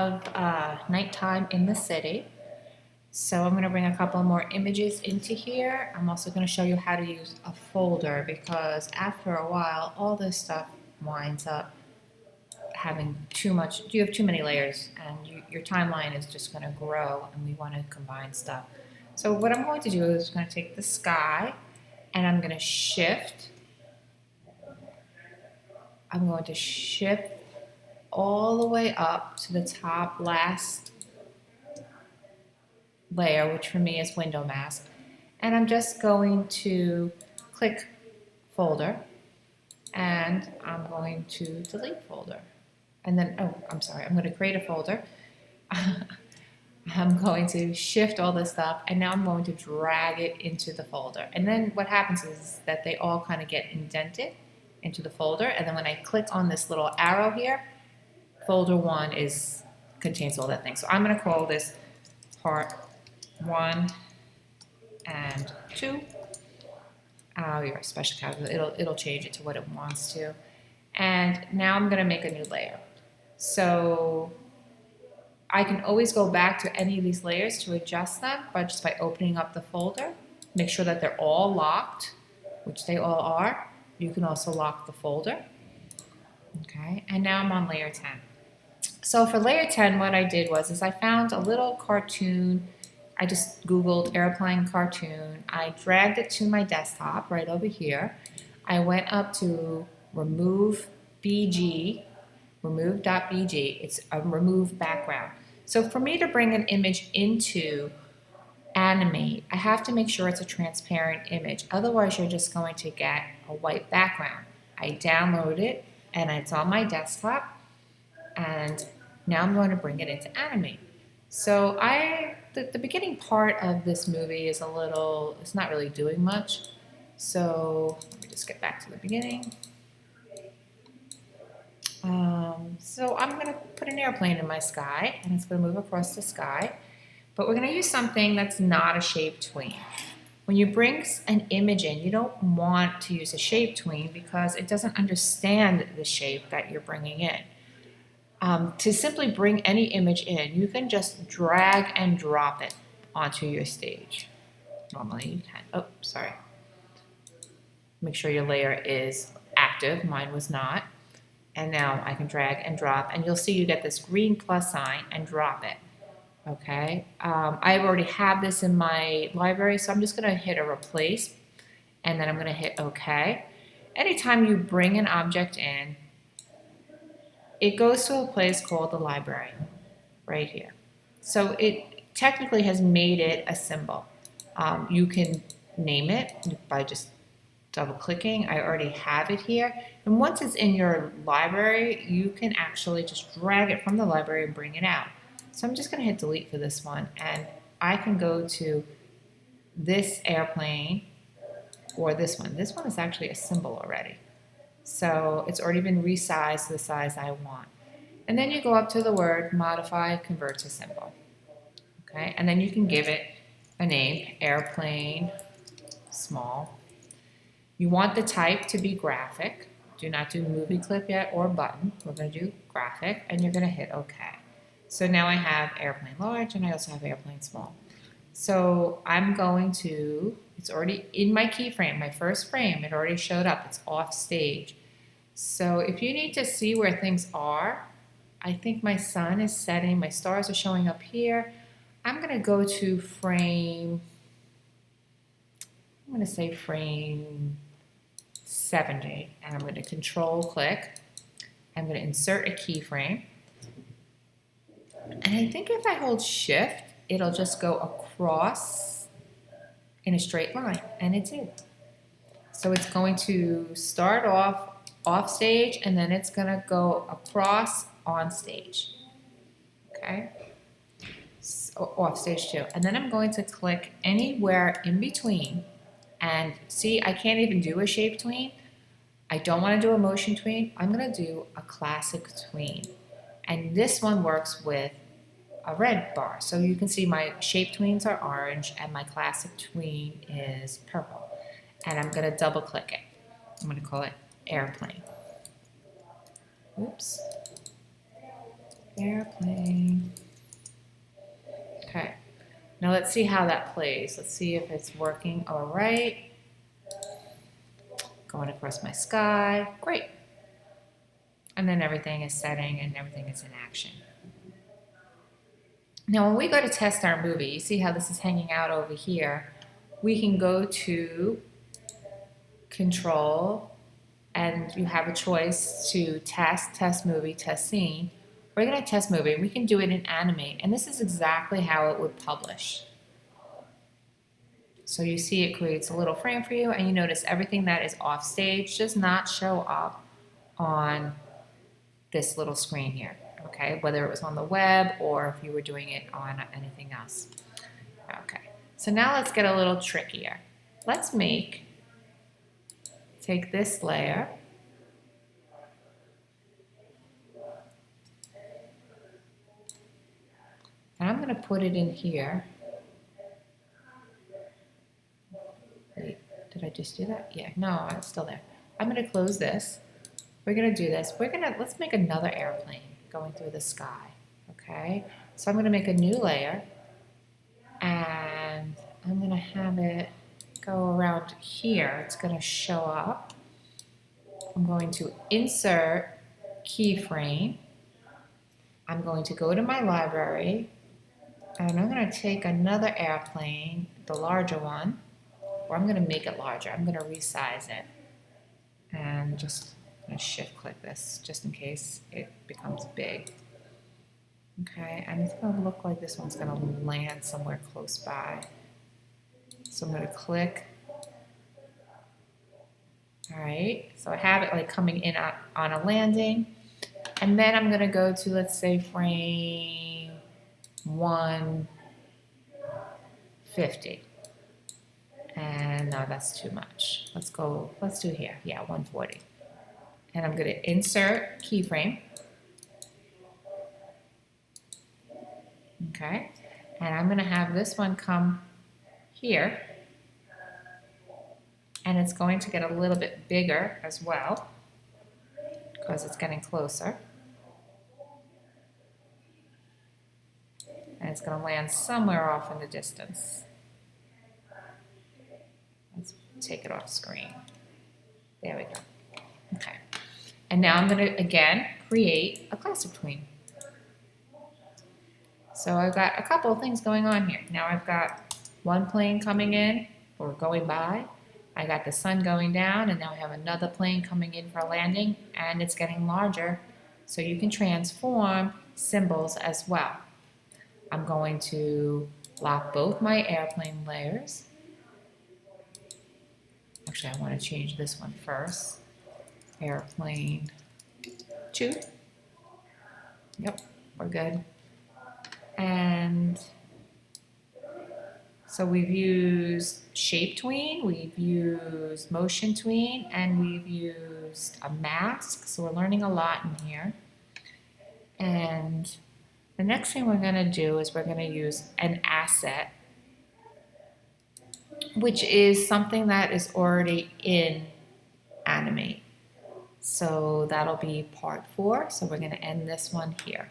of nighttime in the city. So I'm going to bring a couple more images into here. I'm also going to show you how to use a folder because after a while, all this stuff winds up having too much, you have too many layers and your timeline is just going to grow and we want to combine stuff. So what I'm going to do is I'm going to take the sky and I'm going to shift all the way up to the top last layer, which for me is window mask. And I'm just going to click folder and I'm going to delete folder. And then, oh, I'm sorry, I'm going to create a folder. I'm going to shift all this stuff and now I'm going to drag it into the folder. And then what happens is that they all kind of get indented into the folder. And then when I click on this little arrow here, folder 1 contains all that thing. So I'm going to call this part 1 and 2. You're a special calculator. It'll change it to what it wants to. And now I'm going to make a new layer. So I can always go back to any of these layers to adjust them, but just by opening up the folder, make sure that they're all locked, which they all are. You can also lock the folder. Okay, and now I'm on layer 10. So for layer 10, what I did was I found a little cartoon. I just Googled airplane cartoon. I dragged it to my desktop right over here. I went up to remove.bg. It's a remove background. So for me to bring an image into animate, I have to make sure it's a transparent image. Otherwise, you're just going to get a white background. I download it and it's on my desktop. And now I'm going to bring it into animate. So the beginning part of this movie is it's not really doing much. So let me just get back to the beginning. So I'm going to put an airplane in my sky and it's going to move across the sky. But we're going to use something that's not a shape tween. When you bring an image in, you don't want to use a shape tween because it doesn't understand the shape that you're bringing in. To simply bring any image in, you can just drag and drop it onto your stage. Normally you can, oh, sorry. Make sure your layer is active, mine was not. And now I can drag and drop, and you'll see you get this green plus sign and drop it. Okay, I already have this in my library, so I'm just going to hit a replace, and then I'm going to hit OK. Anytime you bring an object in, it goes to a place called the library, right here. So it technically has made it a symbol. You can name it by just double-clicking. I already have it here. And once it's in your library, you can actually just drag it from the library and bring it out. So I'm just going to hit delete for this one, and I can go to this airplane or this one. This one is actually a symbol already. So it's already been resized to the size I want. And then you go up to the word modify, convert to symbol. Okay, and then you can give it a name, airplane, small. You want the type to be graphic. Do not do movie clip yet or button. We're going to do graphic, and you're going to hit OK. So now I have airplane large, and I also have airplane small. So I'm going to, it's already in my keyframe, my first frame, it already showed up. It's off stage. So if you need to see where things are, I think my sun is setting, my stars are showing up here. I'm going to go to frame, I'm going to say frame 70, and I'm going to control click. I'm going to insert a keyframe. And I think if I hold shift, it'll just go across in a straight line, and it did. So it's going to start off stage, and then it's going to go across on stage. Okay, so off stage too. And then I'm going to click anywhere in between, and see, I can't even do a shape tween. I don't want to do a motion tween. I'm going to do a classic tween. And this one works with a red bar. So you can see my shape tweens are orange and my classic tween is purple. And I'm going to double click it. I'm going to call it airplane. Oops. Airplane. Now let's see how that plays. Let's see if it's working all right. Going across my sky, great. And then everything is setting and everything is in action. Now when we go to test our movie, you see how this is hanging out over here. We can go to Control, and you have a choice to test movie, test scene. We're gonna test movie. We can do it in animate, and this is exactly how it would publish. So you see it creates a little frame for you, and you notice everything that is off stage does not show up on this little screen here, okay? Whether it was on the web or if you were doing it on anything else. Okay, so now let's get a little trickier. Let's take this layer, and I'm gonna put it in here. Wait, did I just do that? Yeah, no, it's still there. I'm gonna close this. We're gonna do this. Let's make another airplane going through the sky, okay? So I'm gonna make a new layer, and I'm gonna have it go around here. It's gonna show up. I'm going to insert keyframe. I'm going to go to my library, and I'm gonna take another airplane, the larger one, or I'm gonna make it larger. I'm gonna resize it, and just I'm gonna shift click this just in case it becomes big. Okay, and it's gonna look like this one's gonna land somewhere close by. So I'm gonna click. All right, so I have it like coming in on a landing, and then I'm gonna go to, let's say, frame 150. And no, that's too much. Let's do here, yeah, 140. And I'm gonna insert keyframe. Okay, and I'm gonna have this one come here, and it's going to get a little bit bigger as well because it's getting closer. And it's gonna land somewhere off in the distance. Let's take it off screen. There we go. Okay, and now I'm gonna again create a classic tween. So I've got a couple of things going on here. Now I've got one plane coming in or going by. I got the sun going down, and now I have another plane coming in for a landing, and it's getting larger. So you can transform symbols as well. I'm going to lock both my airplane layers. Actually, I want to change this one first. Airplane 2. Yep, we're good. And so we've used shape tween, we've used motion tween, and we've used a mask. So we're learning a lot in here. And the next thing we're going to do is we're going to use an asset, which is something that is already in animate. So that'll be part 4. So we're going to end this one here.